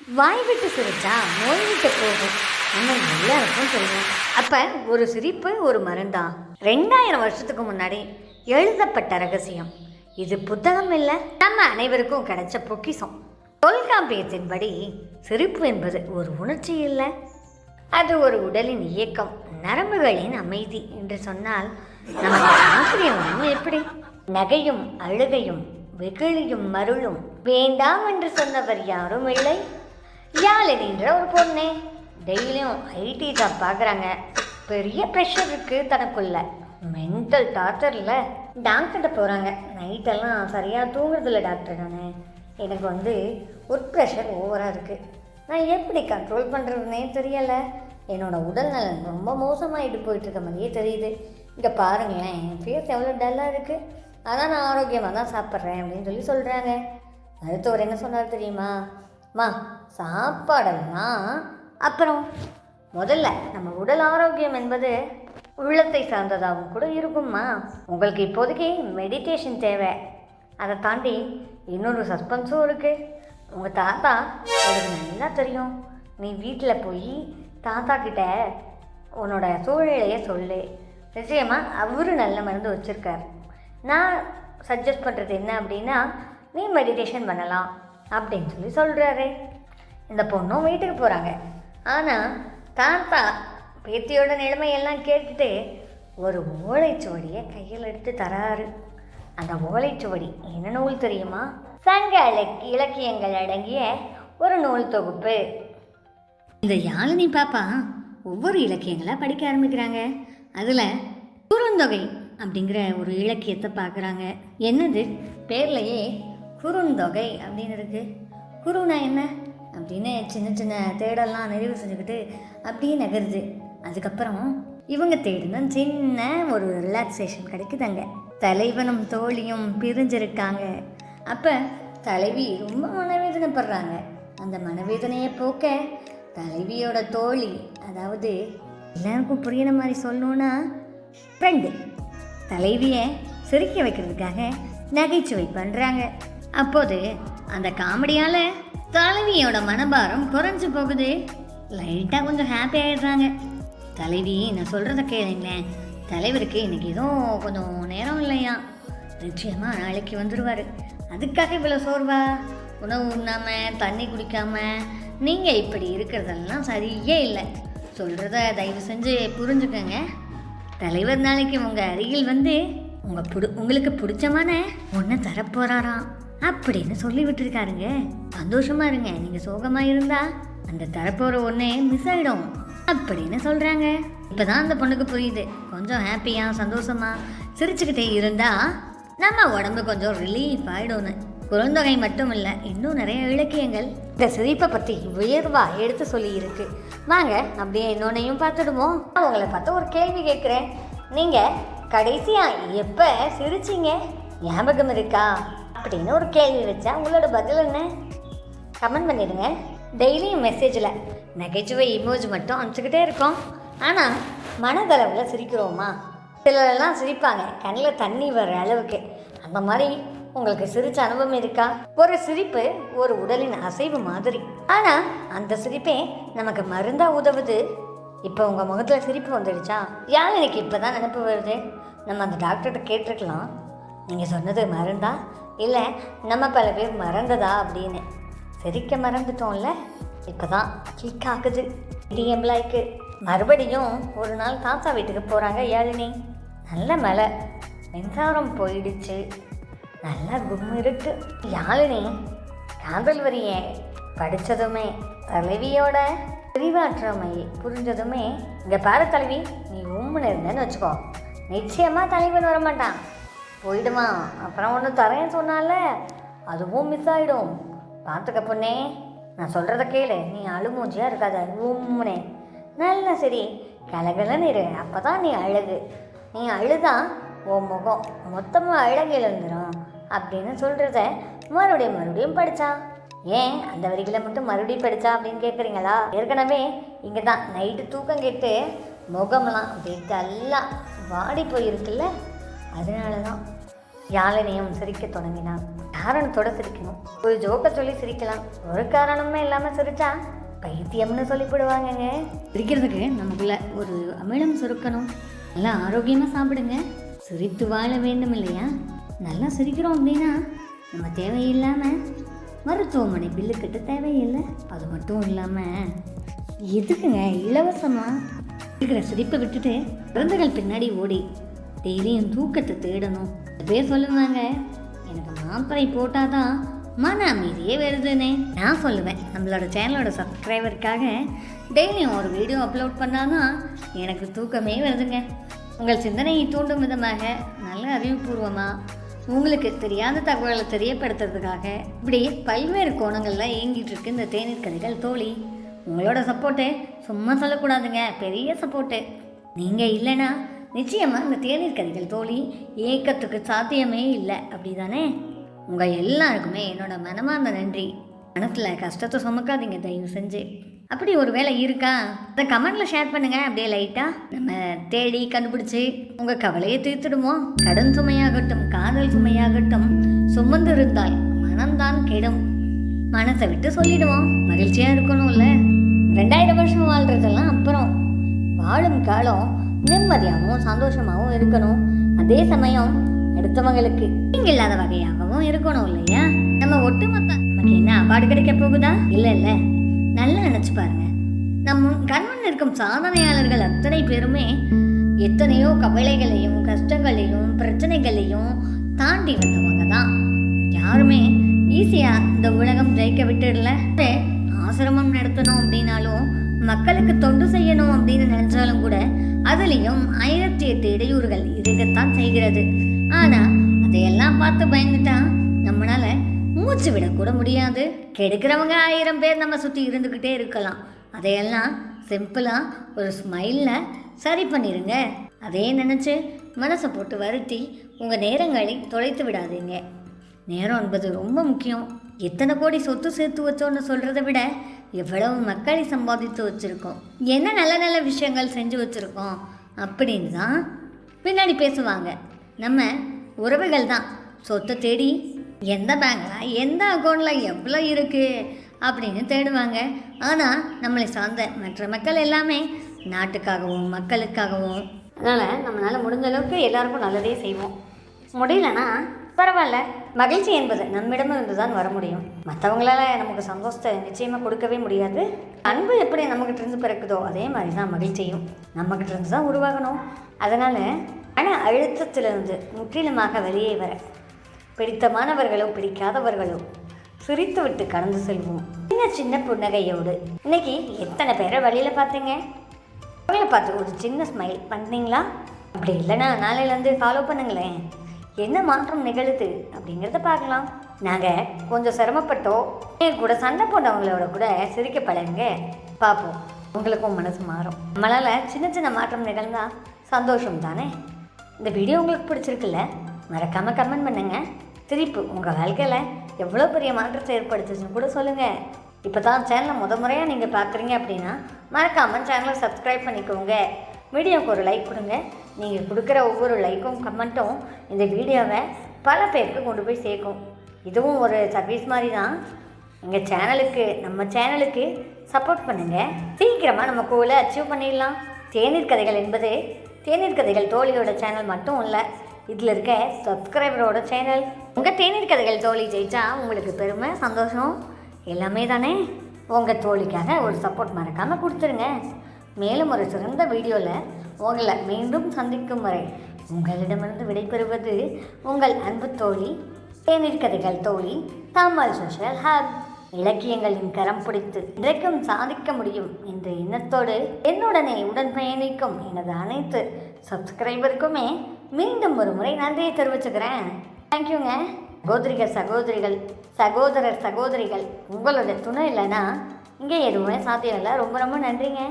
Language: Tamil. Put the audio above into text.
வாய் விட்டு சிரிச்சா நோய் விட்டு போகும். நம்ம எல்லாருக்கும் தெரியும். அப்போ ஒரு சிரிப்பு ஒரு மருந்தா? 2000 வருஷத்துக்கு முன்னாடி எழுதப்பட்ட ரகசியம் இது. புத்தகம் இல்லை, நம்ம அனைவருக்கும் கிடைச்ச பொக்கிசம். தொல்காப்பியத்தின்படி சிரிப்பு என்பது ஒரு உணர்ச்சி இல்லை, அது ஒரு உடலின் இயக்கம், நரம்புகளின் அமைதி என்று சொன்னால் நமக்கு ஆச்சரியம் எப்படி? நகையும் அழுகையும் வெகுளியும் மருளும் வேண்டாம் என்று சொன்னவர் யாரும் இல்லை. யாழினின்ற ஒரு பொண்ணு டெய்லியும் ஐடி ஜாப் பார்க்குறாங்க. பெரிய ப்ரெஷர் இருக்குது தனக்குள்ள, மென்டல் டார்ச்சரில் டாக்டர்கிட்ட போகிறாங்க. நைட்டெல்லாம் சரியாக தூங்குறதில்ல டாக்டர், எனக்கு ஒர்க் ப்ரெஷர் ஓவராக இருக்குது, நான் எப்படி கண்ட்ரோல் பண்ணுறதுனே தெரியலை, என்னோடய உடல் நலன் ரொம்ப மோசமாகிட்டு போயிட்டுருக்க மாதிரியே தெரியுது. இங்கே பாருங்களேன், என் ஃபேஸ் எவ்வளோ டல்லாக இருக்குது, அதான் நான் ஆரோக்கியமாக தான் சாப்பிட்றேன் அப்படின்னு சொல்கிறாங்க. மருத்துவர் என்ன சொன்னார் தெரியுமா? சாப்பாடெல்லாம் அப்புறம், முதல்ல நம்ம உடல் ஆரோக்கியம் என்பது உள்ளத்தை சார்ந்ததாகவும் கூட இருக்கும்மா. உங்களுக்கு இப்போதைக்கு மெடிடேஷன் தேவை. அதை தாண்டி இன்னொரு சஸ்பென்ஸும் இருக்குது. உங்கள் தாத்தா எனக்கு நல்லா தெரியும். நீ வீட்டில் போய் தாத்தா கிட்ட உன்னோட சூழ்நிலையை சொல்லு. நிச்சயமாக அவரு நல்ல மருந்து வச்சுருக்கார். நான் சஜஸ்ட் பண்ணுறது என்ன அப்படின்னா, நீ மெடிடேஷன் பண்ணலாம் அப்படின்னு சொல்கிறாரு. இந்த பொண்ணும் வீட்டுக்கு போகிறாங்க. ஆனால் தாத்தா பேத்தியோட நிலைமையெல்லாம் கேட்டுட்டு ஒரு ஓலைச்சுவடியை கையில் எடுத்து தராரு. அந்த ஓலைச்சுவடி என்ன நூல் தெரியுமா? சங்க இலக்கியங்கள் அடங்கிய ஒரு நூல் தொகுப்பு. இந்த யாழினி பாப்பா ஒவ்வொரு இலக்கியங்களாக படிக்க ஆரம்பிக்கிறாங்க. அதில் குறுந்தொகை அப்படிங்கிற ஒரு இலக்கியத்தை பார்க்குறாங்க. என்னது, பேர்லையே குறுந்தொகை அப்படின்னு இருக்குது. குருனா என்ன அப்படின்னு சின்ன சின்ன தேடலாம் நிறைவு செஞ்சுக்கிட்டு அப்படியே நகருது. அதுக்கப்புறம் இவங்க தேடினா சின்ன ஒரு ரிலாக்ஸேஷன் கிடைக்குதாங்க. தலைவனும் தோழியும் பிரிஞ்சிருக்காங்க. அப்போ தலைவி ரொம்ப மனவேதனைப்படுறாங்க. அந்த மனவேதனையை போக்க தலைவியோட தோழி, அதாவது எல்லாருக்கும் புரியிற மாதிரி சொல்லணுன்னா ஃப்ரெண்டு, தலைவியை சிரிக்க வைக்கிறதுக்காக நகைச்சுவை பண்ணுறாங்க. அப்போது அந்த காமெடியால் தலைவியோட மனபாரம் குறைஞ்சி போகுது. லைட்டாக கொஞ்சம் ஹாப்பி ஆகிடுறாங்க. தலைவி, நான் சொல்கிறத கேளுங்களேன், தலைவருக்கு இன்றைக்கி எதுவும் கொஞ்சம் நேரம் இல்லையா, நிச்சயமாக நாளைக்கு வந்துடுவார். அதுக்காக இவ்வளோ சோர்வா? உணவு உண்ணாமல் தண்ணி குடிக்காமல் நீங்கள் இப்படி இருக்கிறதெல்லாம் சரியே இல்லை. சொல்கிறத தயவு செஞ்சு புரிஞ்சுக்கோங்க. தலைவர் நாளைக்கு உங்கள் அருகில் வந்து உங்களுக்கு பிடிச்சமான ஒன்றை தரப்போகிறாராம் அப்படின்னு சொல்லி விட்டுருக்காருங்க. சந்தோஷமாக இருங்க, நீங்கள் சோகமாக இருந்தால் அந்த தரப்போகிற ஒன்றே மிஸ் ஆகிடும் அப்படின்னு சொல்கிறாங்க. இப்போ தான் அந்த பொண்ணுக்கு புரியுது, கொஞ்சம் ஹாப்பியாக சந்தோஷமாக சிரிச்சுக்கிட்டே இருந்தால் நம்ம உடம்பு கொஞ்சம் ரிலீஃப் ஆகிடும்னு. குறுந்தொகை மட்டும் இல்லை, இன்னும் நிறைய இலக்கியங்கள் இந்த சிரிப்பை பற்றி உயர்வாக எடுத்து சொல்லியிருக்கு. வாங்க அப்படியே இன்னொன்னையும் பார்த்துடுவோம். உங்களை பார்த்து ஒரு கேள்வி கேட்குறேன். நீங்கள் கடைசியாக எப்போ சிரிச்சிங்க ஞாபகம் இருக்கா அப்படின்னு ஒரு கேள்வி வச்சா உங்களோட பதில் என்ன? கமெண்ட் பண்ணிடுங்க. டெய்லியும் மெசேஜில் நகைச்சுவை இமோஜி மட்டும் அனுப்பிச்சிக்கிட்டே இருக்கோம், ஆனால் மனதளவில் சிரிக்கிறோமா? சிலரெல்லாம் சிரிப்பாங்க கண்ணில் தண்ணி வர்ற அளவுக்கு. அந்த மாதிரி உங்களுக்கு சிரிச்ச அனுபவம் இருக்கா? ஒரு சிரிப்பு ஒரு உடலின் அசைவு மாதிரி, ஆனால் அந்த சிரிப்பே நமக்கு மருந்தாக உதவுது. இப்போ உங்கள் முகத்தில் சிரிப்பு வந்துடுச்சா? யார் எனக்கு இப்போ தான் நினப்பு வருது, நம்ம அந்த டாக்டர்கிட்ட கேட்டிருக்கலாம், நீங்கள் சொன்னது மருந்தா இல்லை நம்ம பல பேர் மறந்ததா அப்படின்னு. சிரிக்க மறந்துட்டோம்ல, இப்போ தான் கிளிக் ஆகுது. டிஎம்லாய்க்கு மறுபடியும் ஒரு நாள் தாத்தா வீட்டுக்கு போகிறாங்க யாழினி. நல்ல மழை, மின்சாரம் போயிடுச்சு, நல்லா கும்மு இருக்கு. யாழினி காதல் வரியை படித்ததுமே தலைவியோட அறிவாற்றமையை புரிஞ்சதுமே, இங்கே பாரு தலைவி, நீ உம்முன்னு இருந்தேன்னு வச்சுக்கோ, நிச்சயமாக தலைவன் வரமாட்டான், போயிடுவான். அப்புறம் ஒன்று தரேன்னு சொன்னால அதுவும் மிஸ் ஆகிடும். பார்த்துக்க பொண்ணே, நான் சொல்கிறத கேளு, நீ அழுமூஞ்சியாக இருக்காத, உம்முனே நல்லா சரி கலகலன்னு இரு, அப்போ தான் நீ அழகு, நீ அழுதான் உன் முகம் மொத்தமாக அழகு எழுந்துடும் அப்படின்னு சொல்கிறத மறுபடியும் படித்தான். ஏன் அந்த வரிகளை மட்டும் மறுபடியும் படித்தா அப்படின்னு கேட்குறீங்களா? ஏற்கனவே இங்கே தான் நைட்டு தூக்கம் கேட்டு முகமெல்லாம் அப்படியே டல்லாக வாடி போயிருக்குல்ல, அதனால தான் யாழினியும் சிரிக்க தொடங்கினான். காரணத்தோட சிரிக்கணும். ஒரு ஜோக்கை சொல்லி சிரிக்கலாம், ஒரு காரணமே இல்லாமல் சிரிச்சா பைத்தியம்னு சொல்லிவிடுவாங்கங்க. சிரிக்கிறதுக்கு நமக்குள்ள ஒரு அமிலம் சுருக்கணும். நல்லா ஆரோக்கியமாக சாப்பிடுங்க. சிரித்து வாழ வேண்டும் இல்லையா? நல்லா சிரிக்கிறோம் அப்படின்னா நம்ம தேவையில்லாமல் மருத்துவமனை பில்லு கட்ட தேவையில்லை. அது மட்டும் இல்லாமல் எதுக்குங்க இலவசமாக இருக்கிற சிரிப்பை விட்டுட்டு குழந்தைகள் பின்னாடி ஓடி டெய்லியும் தூக்கத்தை தேடணும். பேர் சொல்லுவாங்க, எனக்கு மாத்திரை போட்டால் தான் மன அமைதியே வருதுன்னே. நான் சொல்லுவேன், நம்மளோட சேனலோட சப்ஸ்கிரைபருக்காக டெய்லியும் ஒரு வீடியோ அப்லோட் பண்ணாதான் எனக்கு தூக்கமே வருதுங்க. உங்கள் சிந்தனையை தூண்டும் விதமாக நல்ல அறிவுபூர்வமாக உங்களுக்கு தெரியாத தகவல்களை தெரியப்படுத்துறதுக்காக இப்படி பல்வேறு கோணங்களில் இயங்கிட்டு இருக்கு இந்த தேநீர் கதைகள் தோழி. உங்களோட சப்போர்ட்டு சும்மா சொல்லக்கூடாதுங்க, பெரிய சப்போர்ட்டு. நீங்கள் இல்லைன்னா நிச்சயமாக இந்த தேநீர் கதைகள் தோழி ஏக்கத்துக்கு சாத்தியமே இல்லை, அப்படி தானே? உங்கள் எல்லாருக்குமே என்னோட மனமார்ந்த நன்றி. மனசில் கஷ்டத்தை சுமக்காதீங்க தயவு செஞ்சு. அப்படி ஒரு வேலை இருக்கா அதை கமெண்ட்டில் ஷேர் பண்ணுங்கள். அப்படியே லைட்டாக நம்ம தேடி கண்டுபிடிச்சி உங்கள் கவலையை தீர்த்துடுவோம். கடன் சுமையாகட்டும், காதல் சுமையாகட்டும், சுமந்து இருந்தால் மனம்தான் கெடும். மனசை விட்டு சொல்லிடுவோம். மகிழ்ச்சியாக இருக்கணும்ல. 2000 வருஷம் வாழ்கிறதெல்லாம் அப்புறம். வாழும் காலம் நிம்மதியாகவும் சந்தோஷமாகவும் இருக்கணும். அதே சமயம் அடுத்தவங்களுக்கு இல்லாத வகையாகவும் இருக்கணும் இல்லையா? நம்ம ஒட்டுமொத்த நமக்கு என்ன அவார்டு கிடைக்க போகுதா? இல்லை, நல்லா நினச்சி பாருங்க. நம் கண்முன் இருக்கும் சாதனையாளர்கள் அத்தனை பேருமே எத்தனையோ கவலைகளையும் கஷ்டங்களையும் பிரச்சனைகளையும் தாண்டி வந்தவங்க தான். யாருமே ஈஸியாக இந்த உலகம் ஜெயிக்க விட்டுடல. ஆசிரமம் நடத்தணும் அப்படின்னாலும், மக்களுக்கு தொண்டு செய்யணும் அப்படின்னு நினைச்சாலும் கூட அதுலேயும் 1008 இடையூறுகள் இருக்கத்தான் செய்கிறது. ஆனால் அதையெல்லாம் பார்த்து பயந்துட்டா நம்மளால மூச்சு விடக்கூட முடியாது. கெடுக்கிறவங்க 1000 பேர் நம்ம சுற்றி இருந்துக்கிட்டே இருக்கலாம். அதையெல்லாம் சிம்பிளாக ஒரு ஸ்மைலில் சரி பண்ணிடுங்க. அதே நினச்சி மனசை போட்டு வருத்தி உங்கள் நேரங்களை தொலைத்து விடாதீங்க. நேரம் என்பது ரொம்ப முக்கியம். எத்தனை கோடி சொத்து சேர்த்து வச்சோன்னு சொல்கிறத விட எவ்வளவு மக்களை சம்பாதித்து வச்சுருக்கோம், என்ன நல்ல நல்ல விஷயங்கள் செஞ்சு வச்சுருக்கோம் அப்படின்னு தான் பின்னாடி பேசுவாங்க. நம்ம உறவுகள் தான் சொத்தை தேடி எந்த பேங்கில் எந்த அக்கௌண்ட்டில் எவ்வளோ இருக்குது அப்படின்னு தேடுவாங்க. ஆனால் நம்மளை சார்ந்த மற்ற மக்கள் எல்லாமே நாட்டுக்காகவும் மக்களுக்காகவும். அதனால் நம்மளால் முடிஞ்ச அளவுக்கு எல்லாருக்கும் நல்லதே செய்வோம். முடியலன்னா பரவாயில்ல. மகிழ்ச்சி என்பது நம்மிடமிருந்து தான் வர முடியும். மற்றவங்களால நமக்கு சந்தோஷத்தை நிச்சயமாக கொடுக்கவே முடியாது. அன்பு எப்படி நம்மகிட்ட இருந்து பிறக்குதோ அதே மாதிரி தான் மகிழ்ச்சியும் நம்மகிட்ட இருந்து தான் உருவாகணும். அதனால் மன அழுத்தத்திலிருந்து முற்றிலுமாக வெளியே வர பிடித்தமானவர்களோ பிடிக்காதவர்களோ சிரித்து விட்டு கடந்து செல்வோம். சின்ன சின்ன புன்னகையோடு. இன்னைக்கு எத்தனை பேரை வழியில் பார்த்தீங்க? அவங்கள பார்த்து ஒரு சின்ன ஸ்மைல் பண்ணீங்களா? அப்படி இல்லைன்னா நாளையிலேருந்து ஃபாலோ பண்ணுங்களேன். என்ன மாற்றம் நிகழுது அப்படிங்கிறத பார்க்கலாம். நாங்கள் கொஞ்சம் சிரமப்பட்டோம். என் கூட சண்டை போட்டவங்களோட கூட சிரிக்க பழகுங்க, பார்ப்போம். உங்களுக்கும் மனசு மாறும். நம்மளால் சின்ன சின்ன மாற்றம் நிகழ்ந்தால் சந்தோஷம் தானே? இந்த வீடியோ உங்களுக்கு பிடிச்சிருக்குல்ல? மறக்காமல் கமெண்ட் பண்ணுங்கள். சிரிப்பு உங்கள் வாழ்க்கையில் எவ்வளோ பெரிய மாற்றத்தை ஏற்படுத்துச்சுன்னு கூட சொல்லுங்கள். இப்போ தான் சேனலை முறையாக நீங்கள் பார்க்குறீங்க அப்படின்னா மறக்காமல் சேனலை சப்ஸ்கிரைப் பண்ணிக்கோங்க. வீடியோவுக்கு ஒரு லைக் கொடுங்க. நீங்கள் கொடுக்குற ஒவ்வொரு லைக்கும் கமெண்ட்டும் இந்த வீடியோவை பல பேருக்கு கொண்டு போய் சேர்க்கும். இதுவும் ஒரு சர்வீஸ் மாதிரி தான். எங்கள் சேனலுக்கு நம்ம சேனலுக்கு சப்போர்ட் பண்ணுங்கள். சீக்கிரமாக நம்ம கோலை அச்சீவ் பண்ணிடலாம். தேநீர் கதைகள் என்பது தேநீர் கதைகள் தோழியோட சேனல் மட்டும் இல்லை, இதில் இருக்க சப்ஸ்கிரைபரோட சேனல். உங்கள் தேநீர் கதைகள் தோழி ஜெயிச்சா உங்களுக்கு பெருமை சந்தோஷம் எல்லாமே தானே. உங்கள் தோழிக்காக ஒரு சப்போர்ட் மறக்காமல் கொடுத்துருங்க. மேலும் ஒரு சிறந்த வீடியோவில் உங்களை மீண்டும் சந்திக்கும் வரை உங்களிடமிருந்து விடைபெறுவது உங்கள் அன்பு தோழி, தேநீர் கதைகள் தோழி, தமிழ் சோஷியல் ஹப். இலக்கியங்களின் கரம் பிடித்து இன்றைக்கும் சாதிக்க முடியும் என்ற எண்ணத்தோடு என்னுடனே உடன் பயணிக்கும் எனது அனைத்து சப்ஸ்கிரைபருக்குமே மீண்டும் ஒரு முறை நன்றியை தெரிவிச்சுக்கிறேன். தேங்க்யூங்க. சகோதரிகள், சகோதரர், சகோதரிகள், உங்களோட துணை இல்லைன்னா இங்கே எதுவுமே சாத்தியம் இல்லை. ரொம்ப ரொம்ப நன்றிங்க.